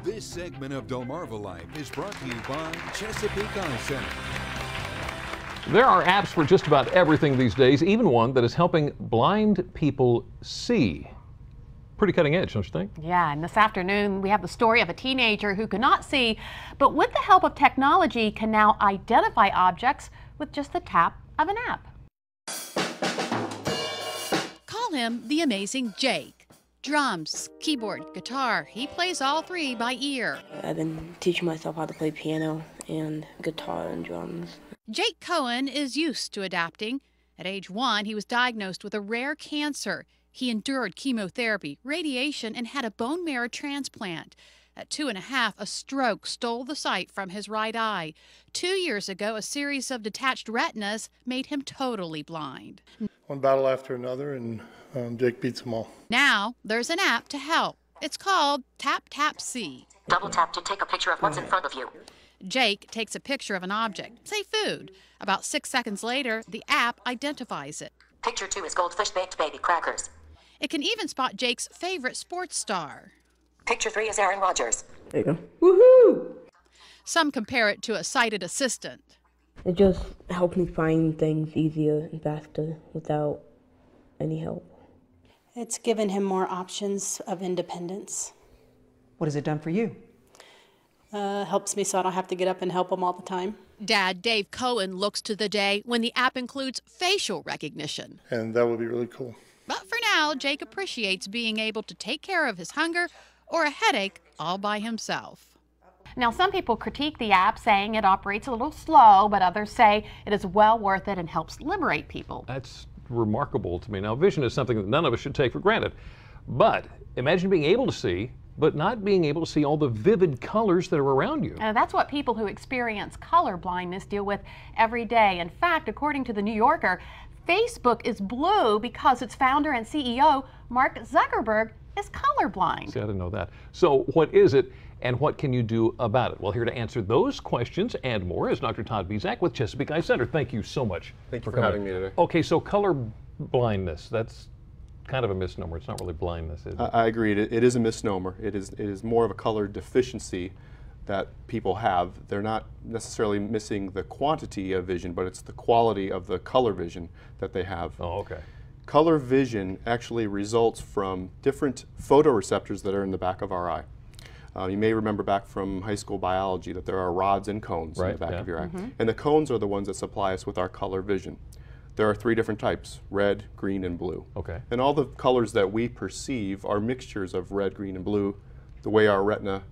This segment of Delmarva Life is brought to you by Chesapeake Eye Center. There are apps for just about everything these days, even one that is helping blind people see. Pretty cutting edge, don't you think? Yeah, and this afternoon we have the story of a teenager who could not see, but with the help of technology can now identify objects with just the tap of an app. Call him the amazing Jake. Drums, keyboard, guitar, he plays all three by ear. I've been teaching myself how to play piano and guitar and drums. Jake Cohen is used to adapting. At age 1, he was diagnosed with a rare cancer. He endured chemotherapy, radiation, and had a bone marrow transplant. At 2.5, a stroke stole the sight from his right eye. 2 years ago, a series of detached retinas made him totally blind. One battle after another, and Jake beats them all. Now, there's an app to help. It's called Tap Tap See. Double tap to take a picture of what's in front of you. Jake takes a picture of an object, say food. About 6 seconds later, the app identifies it. Picture 2 is goldfish baked baby crackers. It can even spot Jake's favorite sports star. Picture 3 is Aaron Rodgers. There you go. Woohoo! Some compare it to a sighted assistant. It just helps me find things easier and faster without any help. It's given him more options of independence. What has it done for you? Helps me so I don't have to get up and help him all the time. Dad Dave Cohen looks to the day when the app includes facial recognition. And that would be really cool. But for now, Jake appreciates being able to take care of his hunger or a headache all by himself. Now, some people critique the app, saying it operates a little slow, but others say it is well worth it and helps liberate people. That's remarkable to me. Now, vision is something that none of us should take for granted. But imagine being able to see, but not being able to see all the vivid colors that are around you. That's what people who experience color blindness deal with every day. In fact, according to the New Yorker, Facebook is blue because its founder and CEO, Mark Zuckerberg, is colorblind. See, I didn't know that. So what is it and what can you do about it? Well, here to answer those questions and more is Dr. Todd Bescak with Chesapeake Eye Center. Thank you so much. Thank you for having me today. Okay, so color blindness, that's kind of a misnomer. It's not really blindness, is it? I agree. It is a misnomer. It is more of a color deficiency that people have. They're not necessarily missing the quantity of vision, but it's the quality of the color vision that they have. Oh, okay. Color vision actually results from different photoreceptors that are in the back of our eye. You may remember back from high school biology that there are rods and cones in the back of your eye. And the cones are the ones that supply us with our color vision. There are 3 different types: red, green, and blue. Okay. And all the colors that we perceive are mixtures of red, green, and blue, the way our retina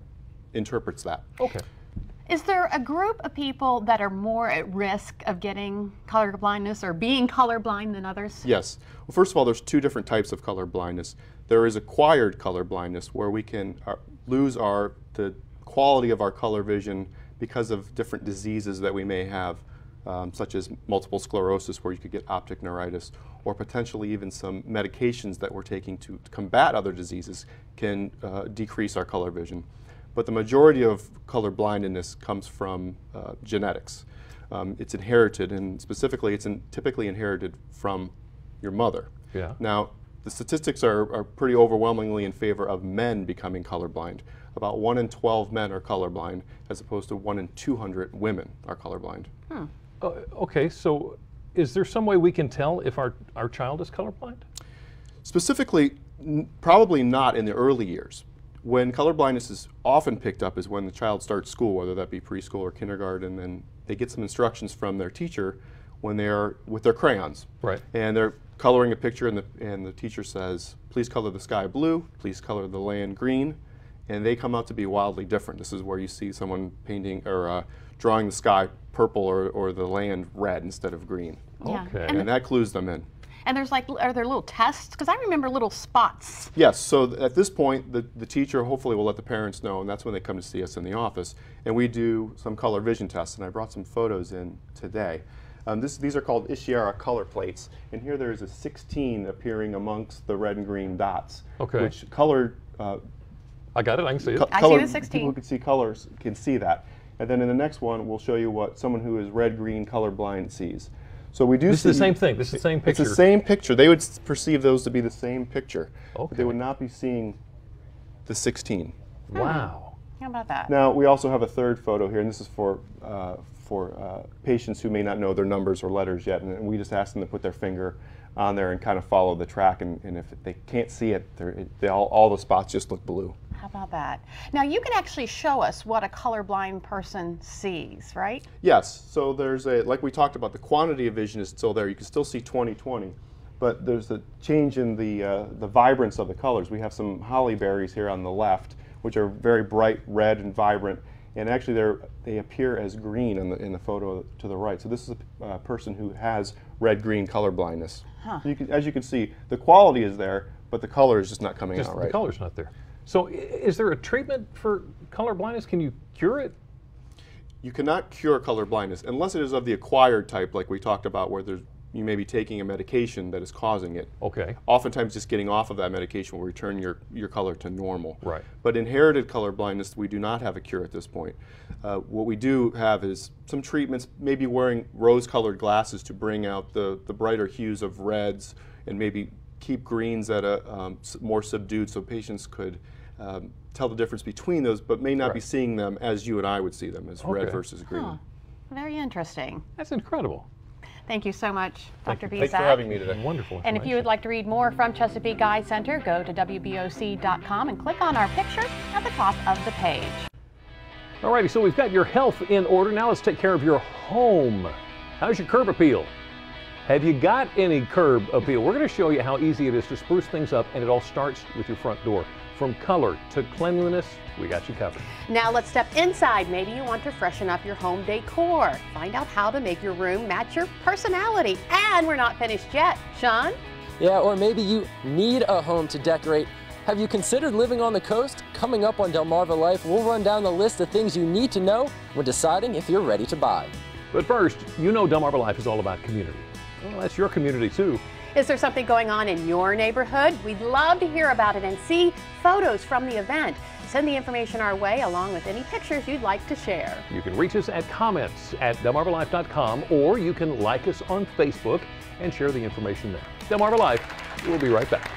interprets that. Okay. Is there a group of people that are more at risk of getting color blindness or being colorblind than others? Yes. Well, first of all, there's 2 different types of color blindness. There is acquired color blindness, where we can lose the quality of our color vision because of different diseases that we may have, such as multiple sclerosis, where you could get optic neuritis, or potentially even some medications that we're taking to combat other diseases can decrease our color vision. But the majority of color blindness comes from genetics. It's inherited, and specifically it's typically inherited from your mother. Yeah. Now, the statistics are pretty overwhelmingly in favor of men becoming colorblind. About 1 in 12 men are colorblind, as opposed to 1 in 200 women are colorblind. Okay, so is there some way we can tell if our child is colorblind? Specifically, probably not in the early years. When color blindness is often picked up is when the child starts school, whether that be preschool or kindergarten, and they get some instructions from their teacher when they are with their crayons. Right. And they're coloring a picture, and the teacher says, please color the sky blue, please color the land green, and they come out to be wildly different. This is where you see someone painting or drawing the sky purple or the land red instead of green. Yeah. Okay. And that clues them in. And there's are there little tests? Because I remember little spots. Yes, so at this point, the teacher hopefully will let the parents know, and that's when they come to see us in the office. And we do some color vision tests, and I brought some photos in today. These are called Ishiara color plates, and here there's a 16 appearing amongst the red and green dots. Okay. Which color... I got it, I can see it. I see the 16. People who can see colors can see that. And then in the next one, we'll show you what someone who is red-green colorblind sees. So we do This is the same thing. This is the same picture. It's the same picture. They would perceive those to be the same picture. Okay. But they would not be seeing the 16. Wow. How about that? Now, we also have a third photo here, and this is for patients who may not know their numbers or letters yet, and we just ask them to put their finger on there and kind of follow the track, and if they can't see it, all the spots just look blue. How about that? Now, you can actually show us what a colorblind person sees, right? Yes, so there's like we talked about, the quantity of vision is still there. You can still see 20/20, but there's a change in the vibrance of the colors. We have some holly berries here on the left, which are very bright red and vibrant, and actually they appear as green in the photo to the right. So this is a person who has red-green color blindness. Huh. As you can see, the quality is there, but the color is just not coming out right. The color's not there. So is there a treatment for color blindness? Can you cure it? You cannot cure color blindness unless it is of the acquired type, like we talked about, where you may be taking a medication that is causing it. Okay. Oftentimes just getting off of that medication will return your color to normal. Right. But inherited color blindness, we do not have a cure at this point. What we do have is some treatments, maybe wearing rose-colored glasses to bring out the brighter hues of reds, and maybe keep greens at a more subdued, so patients could tell the difference between those, but may not be seeing them as you and I would see them, as red versus green. Huh. Very interesting. That's incredible. Thank you so much, Dr. Bescak. Thanks for having me today. Wonderful. And if you would like to read more from Chesapeake Eye Center, go to WBOC.com and click on our picture at the top of the page. Alrighty, so we've got your health in order. Now let's take care of your home. How's your curb appeal? Have you got any curb appeal? We're going to show you how easy it is to spruce things up, and it all starts with your front door. From color to cleanliness, we got you covered. Now let's step inside. Maybe you want to freshen up your home decor. Find out how to make your room match your personality. And we're not finished yet. Sean? Yeah, or maybe you need a home to decorate. Have you considered living on the coast? Coming up on Delmarva Life, we'll run down the list of things you need to know when deciding if you're ready to buy. But first, you know Delmarva Life is all about community. Well, that's your community too. Is there something going on in your neighborhood? We'd love to hear about it and see photos from the event. Send the information our way along with any pictures you'd like to share. You can reach us at comments@delmarvalife.com, or you can like us on Facebook and share the information there. Delmarva Life, we'll be right back.